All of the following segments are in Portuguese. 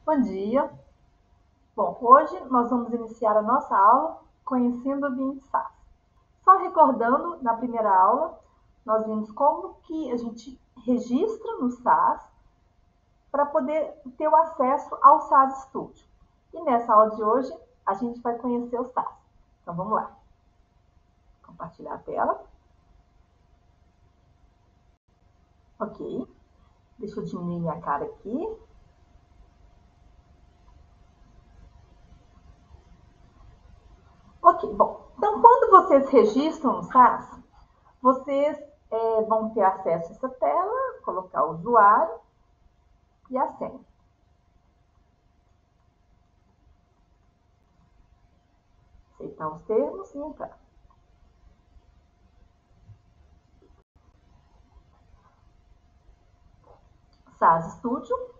Bom dia. Bom, hoje nós vamos iniciar a nossa aula conhecendo o ambiente SAS. Só recordando, na primeira aula, nós vimos como que a gente registra no SAS para poder ter o acesso ao SAS Studio. E nessa aula de hoje, a gente vai conhecer o SAS. Então, vamos lá. Compartilhar a tela. Ok. Deixa eu diminuir minha cara aqui. Ok, bom. Então, quando vocês registram no SAS, vocês vão ter acesso a essa tela, colocar o usuário e a senha. Aceitar os termos e entrar. SAS Studio.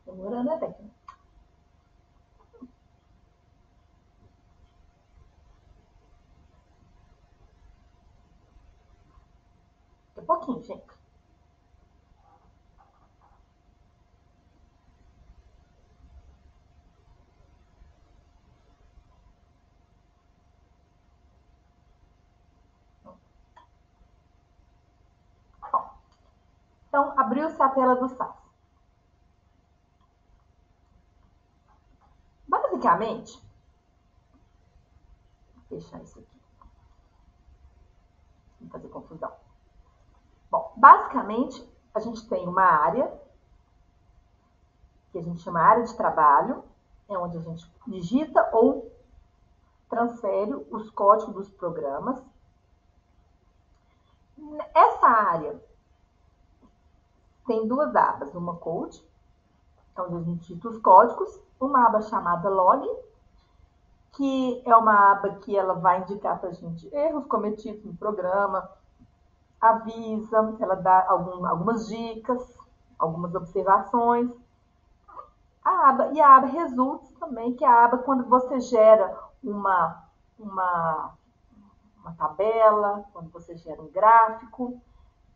Demorando a técnica. Um pouquinho, gente. Bom, então, abriu-se a tela do SAS. Basicamente, vou fechar isso aqui. Não fazer confusão. Bom, basicamente, a gente tem uma área, que a gente chama área de trabalho, é onde a gente digita ou transfere os códigos dos programas. Essa área tem duas abas, uma code, onde a gente digita os códigos, uma aba chamada log, que é uma aba que ela vai indicar para a gente erros cometidos no programa, avisa, ela dá algumas dicas, algumas observações. A aba results também, que é a aba quando você gera uma, uma tabela, quando você gera um gráfico,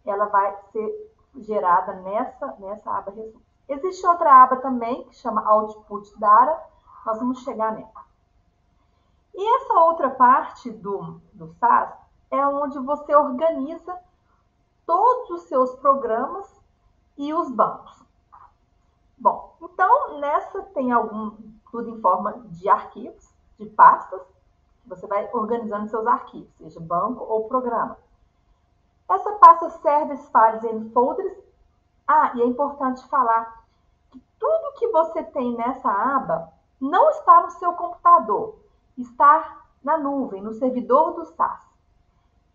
ela vai ser gerada nessa aba results. Existe outra aba também, que chama output data, nós vamos chegar nela. E essa outra parte do SAS é onde você organiza todos os seus programas e os bancos. Bom, então nessa tem tudo em forma de arquivos, de pastas, você vai organizando seus arquivos, seja banco ou programa. Essa pasta Service Files and Folders. E é importante falar que tudo que você tem nessa aba não está no seu computador, está na nuvem, no servidor do SAS.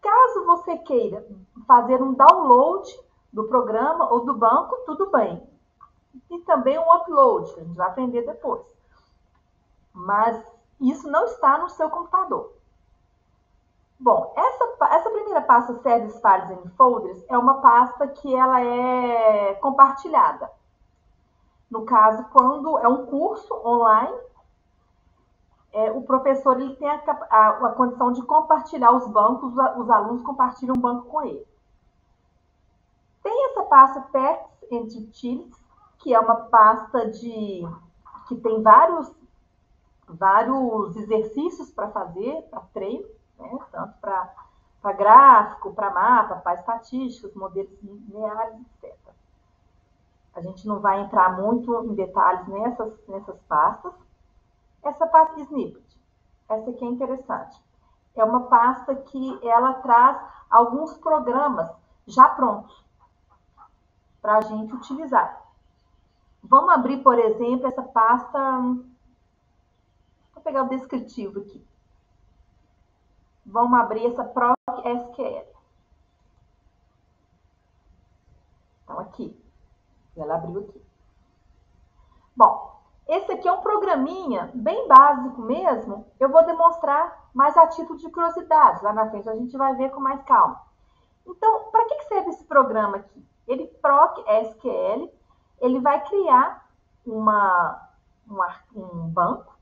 Caso você queira fazer um download do programa ou do banco, tudo bem. E também um upload, que a gente vai aprender depois. Mas isso não está no seu computador. Bom, essa primeira pasta Service Files and Folders é uma pasta que ela é compartilhada. No caso, quando é um curso online, o professor ele tem a condição de compartilhar os bancos, os alunos compartilham um banco com ele. Tem essa pasta Text and Utilities, que é uma pasta que tem vários exercícios para fazer, para treino, né? Tanto para gráfico, para mapa, para estatísticas, modelos lineares, etc. A gente não vai entrar muito em detalhes nessas pastas. Essa pasta Snippet, essa aqui é interessante. É uma pasta que ela traz alguns programas já prontos para a gente utilizar. Vamos abrir, por exemplo, essa pasta. Vou pegar o descritivo aqui. Vamos abrir essa Proc SQL. Então, aqui. Ela abriu aqui. Bom, esse aqui é um programinha bem básico mesmo. Eu vou demonstrar mais a título de curiosidade. Lá na frente a gente vai ver com mais calma. Então, para que serve esse programa aqui? Ele proc SQL, ele vai criar um banco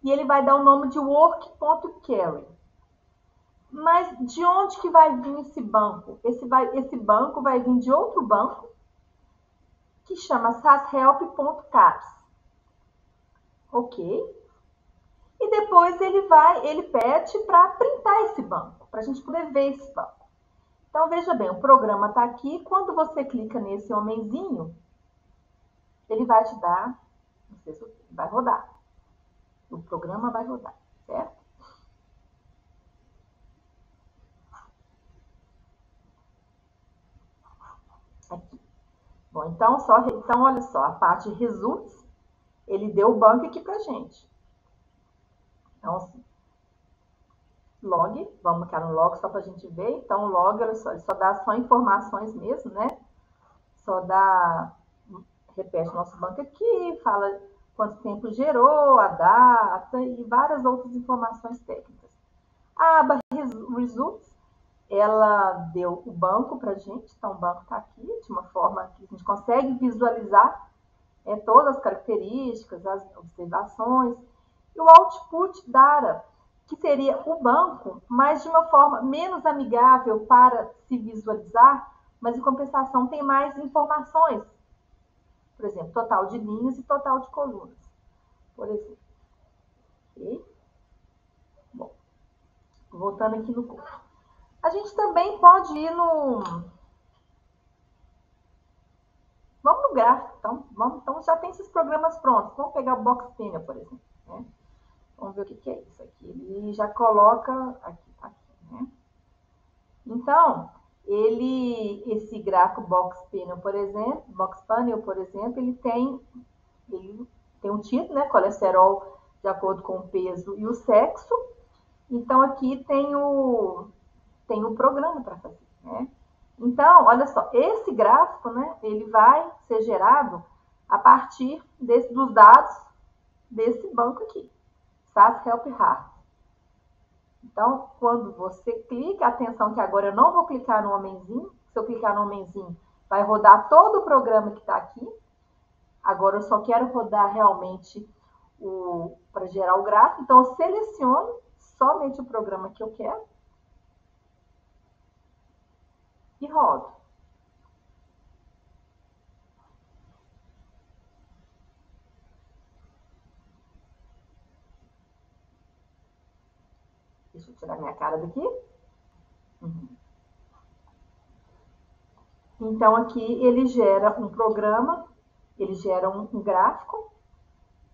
e ele vai dar o nome de work.query. Mas de onde que vai vir esse banco? Esse banco vai vir de outro banco que chama sashelp.cars. Ok? E depois ele pede para printar esse banco, para a gente poder ver esse banco. Então, veja bem, o programa está aqui. Quando você clica nesse homenzinho, ele vai te dar, não sei se vai rodar. O programa vai rodar, certo? Aqui. Bom, então, olha só, a parte results, ele deu o banco aqui pra gente. Então, log, vamos ficar no log só pra gente ver. Então, o log, ele só dá só informações mesmo, né? Só dá, repete o nosso banco aqui, fala quanto tempo gerou, a data e várias outras informações técnicas. A aba results, ela deu o banco para a gente, então o banco está aqui, de uma forma que a gente consegue visualizar todas as características, as observações, e o output data, que seria o banco, mas de uma forma menos amigável para se visualizar, mas em compensação tem mais informações, por exemplo, total de linhas e total de colunas, por exemplo. Ok? Bom, voltando aqui no curso. A gente também pode ir no... Vamos no gráfico, então já tem esses programas prontos. Vamos pegar o Box Panel, por exemplo. Né? Vamos ver o que é isso aqui. Ele já coloca aqui, né? Então, esse gráfico Box Panel, por exemplo, ele tem um título, né? Colesterol de acordo com o peso e o sexo. Então, aqui tem o programa para fazer, né? Então, olha só, esse gráfico, né, ele vai ser gerado a partir dos dados desse banco aqui, SAS Help Hard. Então, quando você clica, atenção que agora eu não vou clicar no homenzinho, se eu clicar no homenzinho, vai rodar todo o programa que está aqui. Agora eu só quero rodar realmente para gerar o gráfico, então eu seleciono somente o programa que eu quero e rodo. Deixa eu tirar minha cara daqui. Uhum. Então, aqui ele gera um programa, ele gera um gráfico,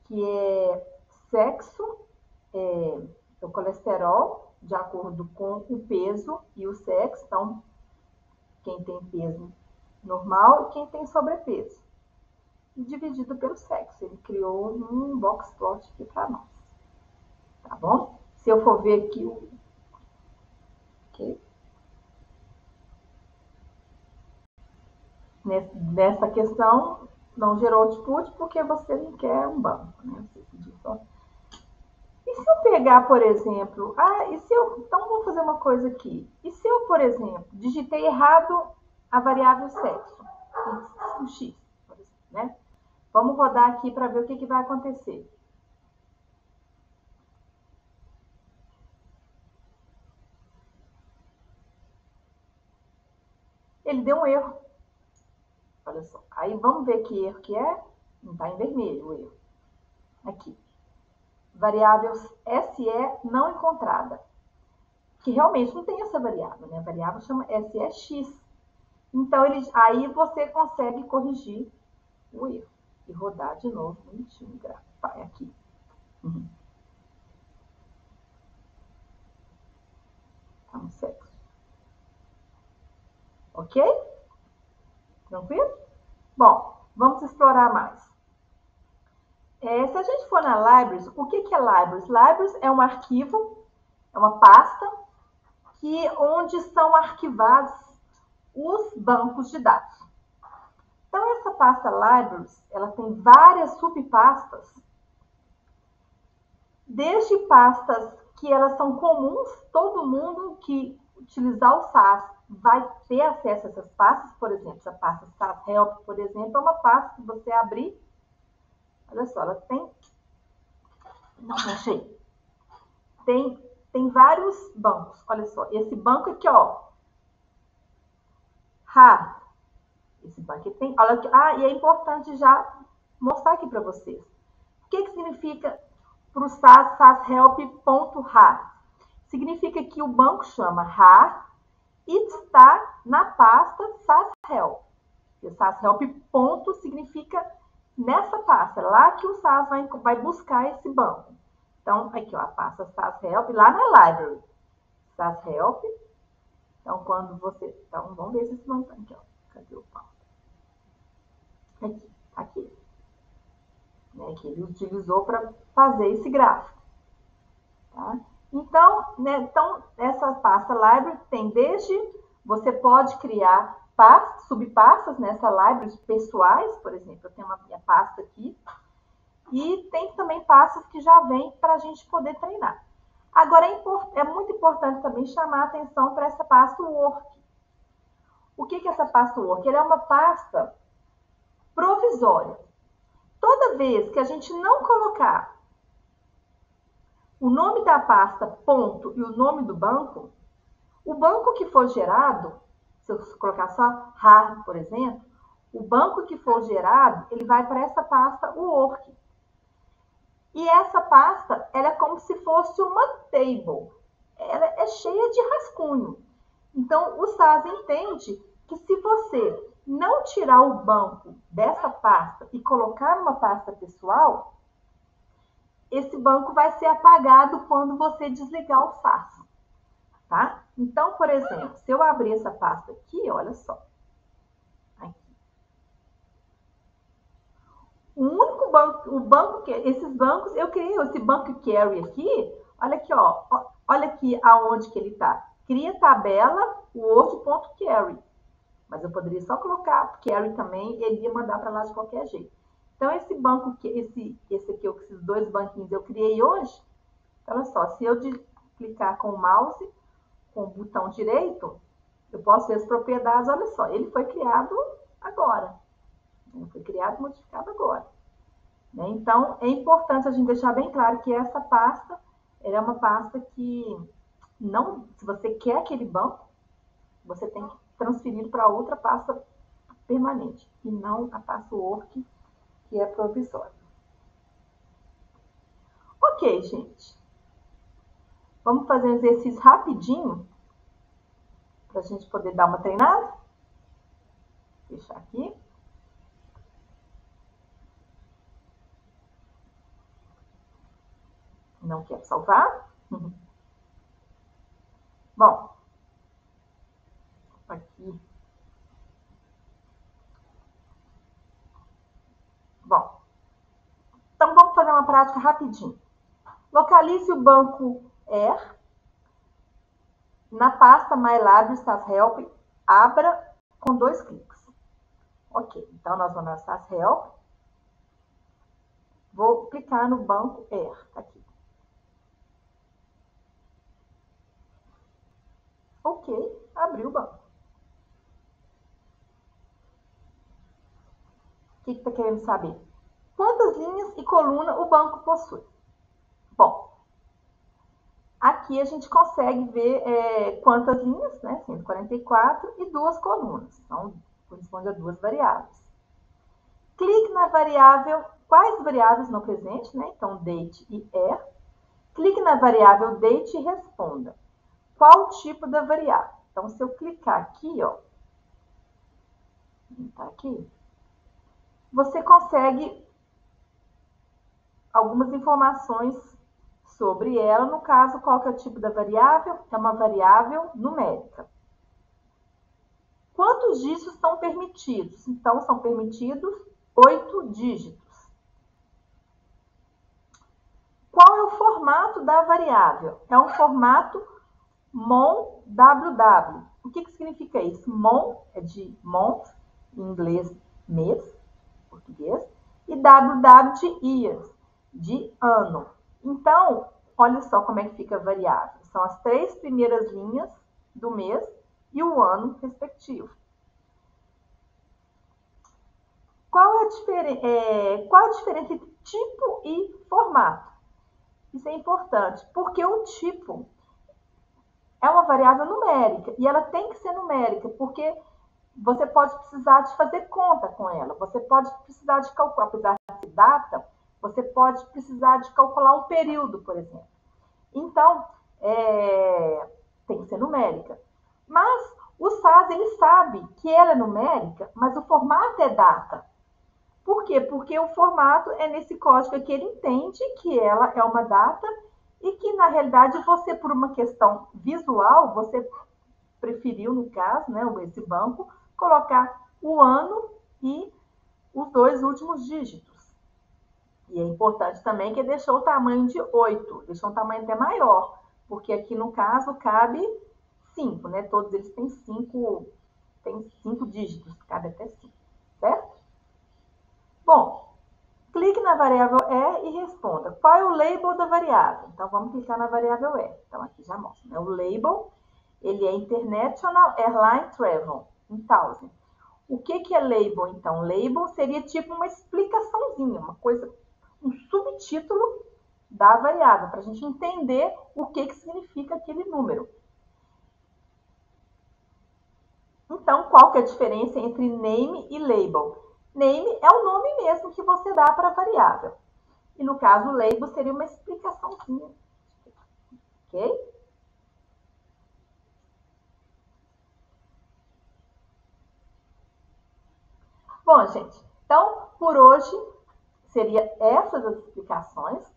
que é sexo, o colesterol, de acordo com o peso e o sexo. Então, quem tem peso normal e quem tem sobrepeso. E dividido pelo sexo. Ele criou um box plot aqui para nós. Tá bom? Se eu for ver aqui o... Okay. Nessa questão, não gerou output porque você não quer um banco, né? Você pediu só. E se eu pegar, por exemplo, então vou fazer uma coisa aqui. E se eu, por exemplo, digitei errado a variável sexo, o x, por exemplo, né? Vamos rodar aqui para ver o que vai acontecer. Ele deu um erro. Olha só. Aí vamos ver que erro que é. Não está em vermelho o erro. Aqui. Variável SE não encontrada. Que realmente não tem essa variável, né? A variável chama SEX. Então, aí você consegue corrigir o erro. E rodar de novo bonitinho o gráfico. Vai aqui. Uhum. Então, sexo. Ok? Tranquilo? Bom, vamos explorar mais. Se a gente for na Libraries, o que é Libraries? Libraries é um arquivo, é uma pasta, onde são arquivados os bancos de dados. Então, essa pasta Libraries, ela tem várias subpastas, desde pastas que elas são comuns, todo mundo que utilizar o SAS vai ter acesso a essas pastas, por exemplo, essa pasta SAS Help, por exemplo, é uma pasta que você abrir, olha só, ela tem, não achei, tem vários bancos, olha só, esse banco aqui, ó, RAR, esse banco aqui tem, olha aqui, e é importante já mostrar aqui para vocês, o que significa para o SAS, sashelp.rar. Significa que o banco chama RAR e está na pasta sashelp. O sashelp ponto significa nessa pasta, lá que o SAS vai buscar esse banco. Então, aqui, ó, a pasta sashelp, lá na library. Sashelp. Então, quando você... Então, vamos ver se esse banco tá aqui, ó. Cadê o banco? Aqui. Né, que ele utilizou para fazer esse gráfico. Tá? Então, essa pasta library tem desde, você pode criar subpastas nessa library pessoais, por exemplo, eu tenho uma minha pasta aqui, e tem também pastas que já vêm para a gente poder treinar. Agora, é muito importante também chamar a atenção para essa pasta work. O que é essa pasta work? Ela é uma pasta provisória. Toda vez que a gente não colocar o nome da pasta, ponto, e o nome do banco, o banco que for gerado, se eu colocar só RAR, por exemplo, o banco que for gerado, ele vai para essa pasta work. E essa pasta, ela é como se fosse uma table. Ela é cheia de rascunho. Então, o SAS entende que se você não tirar o banco dessa pasta e colocar numa pasta pessoal, esse banco vai ser apagado quando você desligar o SAS. Tá? Então, por exemplo, se eu abrir essa pasta aqui, olha só. Aqui. O único banco, esses bancos, eu criei esse banco carry aqui, olha aqui, ó. Olha aqui aonde que ele está. Cria tabela word.carry. Mas eu poderia só colocar carry também, ele ia mandar para lá de qualquer jeito. Então, esse banco, esse aqui, esses dois banquinhos eu criei hoje, olha só, se eu clicar com o mouse, com o botão direito, eu posso ver as propriedades, olha só, ele foi criado agora. Ele foi criado e modificado agora. Né? Então, é importante a gente deixar bem claro que essa pasta, ela é uma pasta que, não, se você quer aquele banco, você tem que transferir para outra pasta permanente, e não a pasta work, que é provisória. Ok, gente. Vamos fazer um exercício rapidinho, para a gente poder dar uma treinada. Vou fechar aqui. Não quero salvar. Bom, aqui. Bom, então vamos fazer uma prática rapidinho. Localize o banco ER na pasta MyLab SAS-Help, abra com 2 cliques. Ok, então nós vamos na SAS-Help, vou clicar no banco ER, aqui. Ok, abriu o banco. O que está querendo saber? Quantas linhas e coluna o banco possui? Bom, aqui a gente consegue ver quantas linhas, né? 144, e 2 colunas. Então, corresponde a 2 variáveis. Clique na variável, quais variáveis no presente, né? Então, date e ER. Clique na variável date e responda. Qual o tipo da variável? Então, se eu clicar aqui, ó, tá aqui, você consegue algumas informações sobre ela. No caso, qual que é o tipo da variável? É uma variável numérica. Quantos dígitos estão permitidos? Então, são permitidos 8 dígitos. Qual é o formato da variável? É um formato MonWW. O que significa isso? Mon é de month, em inglês mês, português, e WW de years, de ano. Então, olha só como é que fica variável. São as 3 primeiras linhas do mês e o ano respectivo. Qual a diferença entre tipo e formato? Isso é importante, porque o tipo é uma variável numérica e ela tem que ser numérica, porque você pode precisar de fazer conta com ela, você pode precisar de calcular, apesar de data, você pode precisar de calcular um período, por exemplo. Então, tem que ser numérica. Mas o SAS, ele sabe que ela é numérica, mas o formato é data. Por quê? Porque o formato é nesse código que ele entende que ela é uma data e que, na realidade, você, por uma questão visual, você preferiu, no caso, né, esse banco, colocar o ano e os 2 últimos dígitos. E é importante também que deixou o tamanho de 8, deixou um tamanho até maior, porque aqui no caso cabe 5, né? Todos eles têm 5 dígitos, cabe até 5, certo? Bom, clique na variável E e responda. Qual é o label da variável? Então, vamos clicar na variável E. Então, aqui já mostra. Né? O label, ele é International Airline Travel, em 1000. O que é label, então? Label seria tipo uma explicaçãozinha, uma coisa, um subtítulo da variável, para a gente entender o que significa aquele número. Então, qual que é a diferença entre name e label? Name é o nome mesmo que você dá para a variável. E no caso, o label seria uma explicaçãozinha. Ok? Bom, gente, então por hoje seria essas as explicações.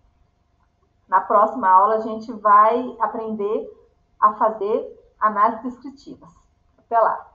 Na próxima aula a gente vai aprender a fazer análises descritivas. Até lá!